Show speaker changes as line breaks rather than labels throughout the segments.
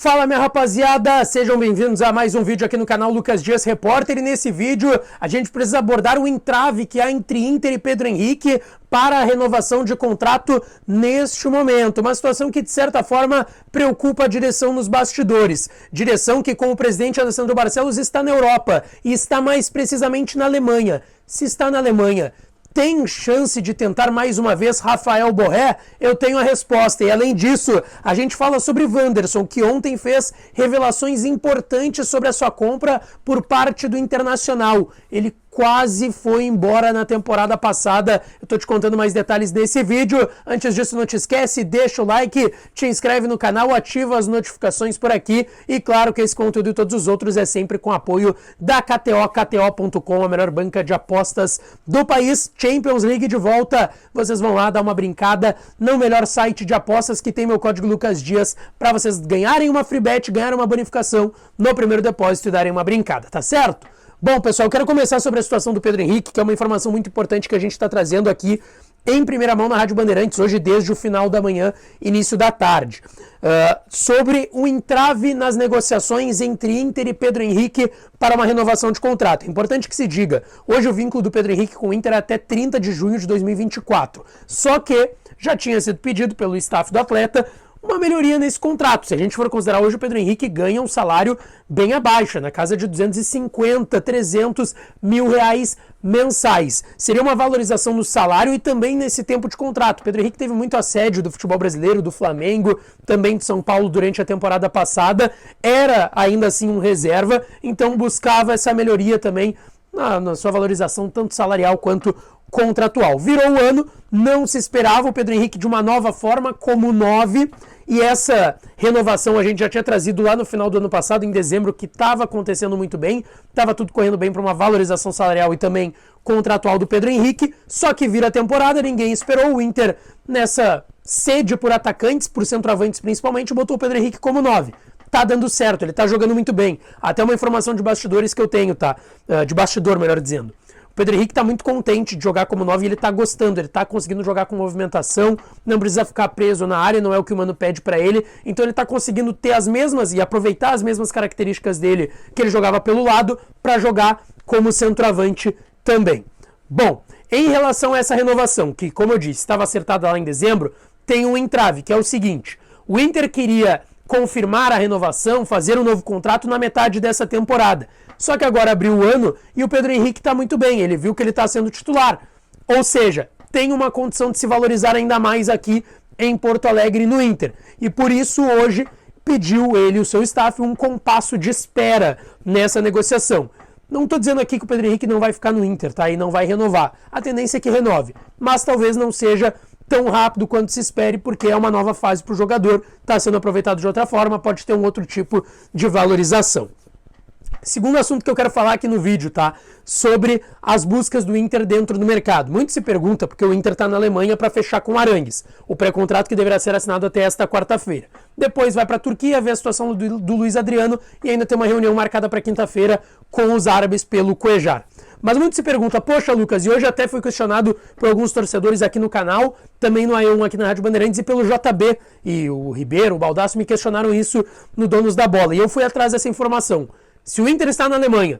Fala, minha rapaziada, sejam bem-vindos a mais um vídeo aqui no canal Lucas Dias Repórter, e nesse vídeo a gente precisa abordar o entrave que há entre Inter e Pedro Henrique para a renovação de contrato neste momento. Uma situação que, de certa forma, preocupa a direção nos bastidores. Direção que, com o presidente Alessandro Barcelos, está na Europa e está mais precisamente na Alemanha. Se está na Alemanha, tem chance de tentar mais uma vez Rafael Borré? Eu tenho a resposta. E além disso, a gente fala sobre Wanderson, que ontem fez revelações importantes sobre a sua compra por parte do Internacional. Ele quase foi embora na temporada passada. Eu tô te contando mais detalhes nesse vídeo. Antes disso, não te esquece, deixa o like, te inscreve no canal, ativa as notificações por aqui. E claro que esse conteúdo e todos os outros é sempre com apoio da KTO, KTO.com, a melhor banca de apostas do país. Champions League de volta. Vocês vão lá dar uma brincada no melhor site de apostas, que tem meu código Lucas Dias, para vocês ganharem uma free bet, ganharem uma bonificação no primeiro depósito e darem uma brincada, tá certo? Bom, pessoal, eu quero começar sobre a situação do Pedro Henrique, que é uma informação muito importante que a gente está trazendo aqui em primeira mão na Rádio Bandeirantes, hoje desde o final da manhã, início da tarde. Sobre o entrave nas negociações entre Inter e Pedro Henrique para uma renovação de contrato. É importante que se diga, hoje o vínculo do Pedro Henrique com o Inter é até 30 de junho de 2024. Só que já tinha sido pedido pelo staff do atleta uma melhoria nesse contrato. Se a gente for considerar hoje, o Pedro Henrique ganha um salário bem abaixo, na casa de 250, 300 mil reais mensais. Seria uma valorização no salário e também nesse tempo de contrato. Pedro Henrique teve muito assédio do futebol brasileiro, do Flamengo, também de São Paulo durante a temporada passada. Era ainda assim um reserva, então buscava essa melhoria também na sua valorização, tanto salarial quanto contratual. Virou o ano, não se esperava o Pedro Henrique de uma nova forma como 9, e essa renovação a gente já tinha trazido lá no final do ano passado, em dezembro, que estava acontecendo muito bem, estava tudo correndo bem para uma valorização salarial e também contratual do Pedro Henrique, só que vira a temporada, ninguém esperou, o Inter nessa sede por atacantes, por centroavantes principalmente, botou o Pedro Henrique como 9. Tá dando certo, ele tá jogando muito bem. Até uma informação de bastidores que eu tenho, tá? De bastidor, melhor dizendo. O Pedro Henrique tá muito contente de jogar como 9 e ele tá gostando, ele tá conseguindo jogar com movimentação, não precisa ficar preso na área, não é o que o Mano pede pra ele, então ele tá conseguindo ter as mesmas e aproveitar as mesmas características dele que ele jogava pelo lado pra jogar como centroavante também. Bom, em relação a essa renovação, que como eu disse, estava acertada lá em dezembro, tem um entrave, que é o seguinte: o Inter queria confirmar a renovação, fazer um novo contrato na metade dessa temporada. Só que agora abriu o ano e o Pedro Henrique está muito bem, ele viu que ele está sendo titular. Ou seja, tem uma condição de se valorizar ainda mais aqui em Porto Alegre no Inter. E por isso hoje pediu ele e o seu staff um compasso de espera nessa negociação. Não estou dizendo aqui que o Pedro Henrique não vai ficar no Inter, tá? E não vai renovar. A tendência é que renove, mas talvez não seja tão rápido quanto se espere, porque é uma nova fase para o jogador, está sendo aproveitado de outra forma, pode ter um outro tipo de valorização. Segundo assunto que eu quero falar aqui no vídeo, tá? Sobre as buscas do Inter dentro do mercado. Muito se pergunta porque o Inter está na Alemanha para fechar com o Arangues, o pré-contrato que deverá ser assinado até esta quarta-feira. Depois vai para a Turquia ver a situação do Luiz Adriano e ainda tem uma reunião marcada para quinta-feira com os árabes pelo Cuejar. Mas muito se pergunta, poxa Lucas, e hoje até foi questionado por alguns torcedores aqui no canal, também no A1 aqui na Rádio Bandeirantes e pelo JB, e o Ribeiro, o Baldasso me questionaram isso no Donos da Bola, e eu fui atrás dessa informação. Se o Inter está na Alemanha,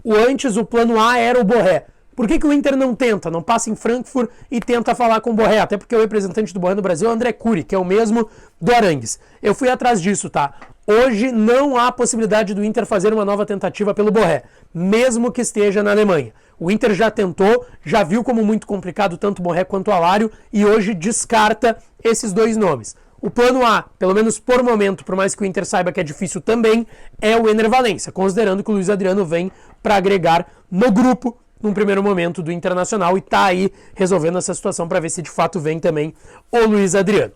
o plano A era o Borré, por que o Inter não tenta, não passa em Frankfurt e tenta falar com o Borré? Até porque o representante do Borré no Brasil é o André Cury, que é o mesmo do Arangues. Eu fui atrás disso, tá? Hoje não há possibilidade do Inter fazer uma nova tentativa pelo Borré, mesmo que esteja na Alemanha. O Inter já tentou, já viu como muito complicado tanto o Borré quanto o Alário e hoje descarta esses dois nomes. O plano A, pelo menos por momento, por mais que o Inter saiba que é difícil também, é o Ener Valencia, considerando que o Luiz Adriano vem para agregar no grupo num primeiro momento do Internacional e tá aí resolvendo essa situação para ver se de fato vem também o Luiz Adriano.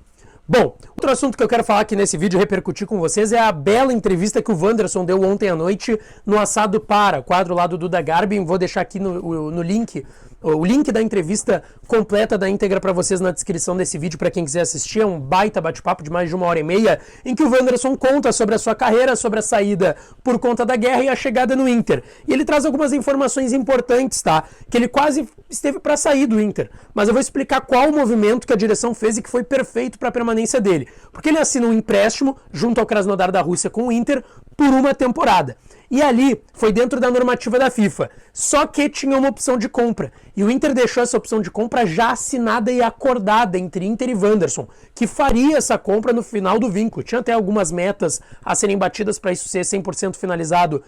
Bom, outro assunto que eu quero falar aqui nesse vídeo, repercutir com vocês, é a bela entrevista que o Wanderson deu ontem à noite no Assado Para, quadro lá do Duda Garbi. Vou deixar aqui no link, o link da entrevista completa da íntegra para vocês na descrição desse vídeo, para quem quiser assistir. É um baita bate-papo de mais de 1h30, em que o Wanderson conta sobre a sua carreira, sobre a saída por conta da guerra e a chegada no Inter. E ele traz algumas informações importantes, tá? Que ele quase esteve para sair do Inter, mas eu vou explicar qual o movimento que a direção fez e que foi perfeito para a permanência dele. Porque ele assina um empréstimo junto ao Krasnodar da Rússia com o Inter por uma temporada. E ali foi dentro da normativa da FIFA. Só que tinha uma opção de compra. E o Inter deixou essa opção de compra já assinada e acordada entre Inter e Wanderson, que faria essa compra no final do vínculo. Tinha até algumas metas a serem batidas para isso ser 100% finalizado,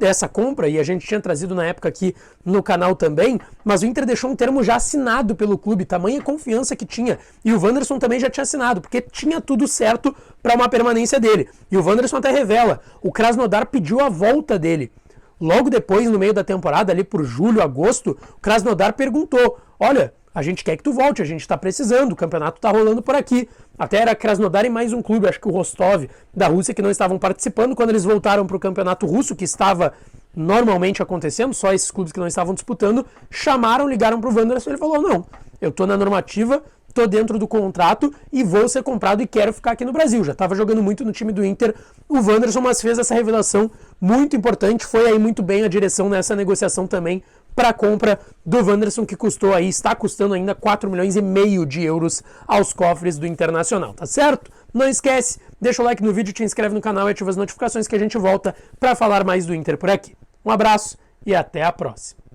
essa compra, e a gente tinha trazido na época aqui no canal também, mas o Inter deixou um termo já assinado pelo clube, tamanha confiança que tinha. E o Wanderson também já tinha assinado, porque tinha tudo certo para uma permanência dele. E o Wanderson até revela, o Krasnodar pediu a volta dele. Logo depois, no meio da temporada, ali por julho, agosto, o Krasnodar perguntou, olha, a gente quer que tu volte, a gente está precisando, o campeonato está rolando por aqui. Até era Krasnodar e mais um clube, acho que o Rostov da Rússia, que não estavam participando. Quando eles voltaram para o campeonato russo, que estava normalmente acontecendo, só esses clubes que não estavam disputando, chamaram, ligaram para o Wanderson e ele falou, não, eu estou na normativa, estou dentro do contrato e vou ser comprado e quero ficar aqui no Brasil. Já estava jogando muito no time do Inter o Wanderson, mas fez essa revelação muito importante, foi aí muito bem a direção nessa negociação também para a compra do Wanderson, que custou aí, está custando ainda 4,5 milhões de euros aos cofres do Internacional, tá certo? Não esquece, deixa o like no vídeo, te inscreve no canal e ativa as notificações que a gente volta para falar mais do Inter por aqui. Um abraço e até a próxima.